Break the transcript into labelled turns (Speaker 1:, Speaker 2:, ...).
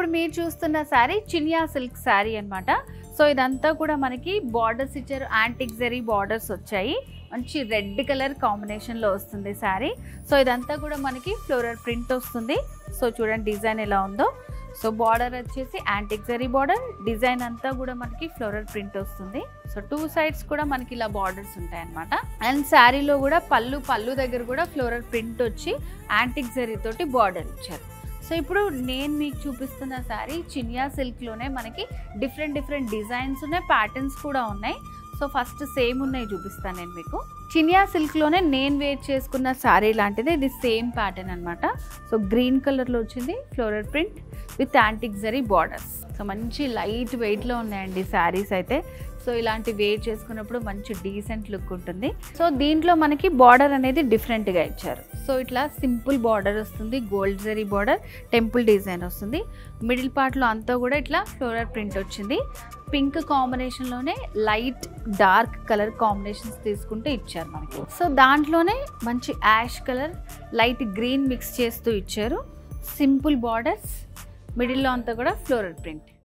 Speaker 1: ఇప్పుడు మీరు చూస్తున్న శారీ చినియా సిల్క్ శారీ అన్నమాట. సో ఇదంతా కూడా మనకి బార్డర్స్ ఇచ్చారు, యాంటిక్ జరీ బార్డర్స్ వచ్చాయి. మంచి రెడ్ కలర్ కాంబినేషన్లో వస్తుంది శారీ. సో ఇదంతా కూడా మనకి ఫ్లోరల్ ప్రింట్ వస్తుంది. సో చూడండి డిజైన్ ఎలా ఉందో. సో బార్డర్ వచ్చేసి యాంటిక్ జరీ బార్డర్, డిజైన్ అంతా కూడా మనకి ఫ్లోరల్ ప్రింట్ వస్తుంది. సో 2 సైడ్స్ కూడా మనకి ఇలా బార్డర్స్ ఉంటాయి అన్నమాట. అండ్ శారీలో కూడా పళ్ళు దగ్గర కూడా ఫ్లోరల్ ప్రింట్ వచ్చి యాంటిక్ జరీ తోటి బార్డర్ ఇచ్చారు. సో ఇప్పుడు నేను మీకు చూపిస్తున్న శారీ చినియా సిల్క్లోనే మనకి డిఫరెంట్ డిజైన్స్ ఉన్నాయి, ప్యాటర్న్స్ కూడా ఉన్నాయి. సో ఫస్ట్ సేమ్ ఉన్నాయి చూపిస్తాను నేను మీకు. చినియా సిల్క్లోనే నేను వేర్ చేసుకున్న శారీ లాంటిది, ఇది సేమ్ ప్యాటర్న్ అనమాట. సో గ్రీన్ కలర్లో వచ్చింది floral print with antique zari borders. So మంచి లైట్ వెయిట్లో ఉన్నాయండి శారీస్ అయితే. సో ఇలాంటి వేర్ చేసుకున్నప్పుడు మంచి డీసెంట్ లుక్ ఉంటుంది. సో దీంట్లో మనకి బార్డర్ అనేది డిఫరెంట్గా ఇచ్చారు. సో ఇట్లా సింపుల్ బార్డర్ వస్తుంది, gold zari border, temple design వస్తుంది. మిడిల్ పార్ట్లో అంతా కూడా ఇట్లా ఫ్లోరల్ ప్రింట్ వచ్చింది. పింక్ కాంబినేషన్లోనే లైట్ డార్క్ కలర్ కాంబినేషన్స్ తీసుకుంటూ ఇచ్చారు మనకి. సో దాంట్లోనే మంచి ash colour, light green mix చేస్తూ ఇచ్చారు. సింపుల్ బార్డర్స్, మిడిల్లో అంతా కూడా ఫ్లోరల్ ప్రింట్.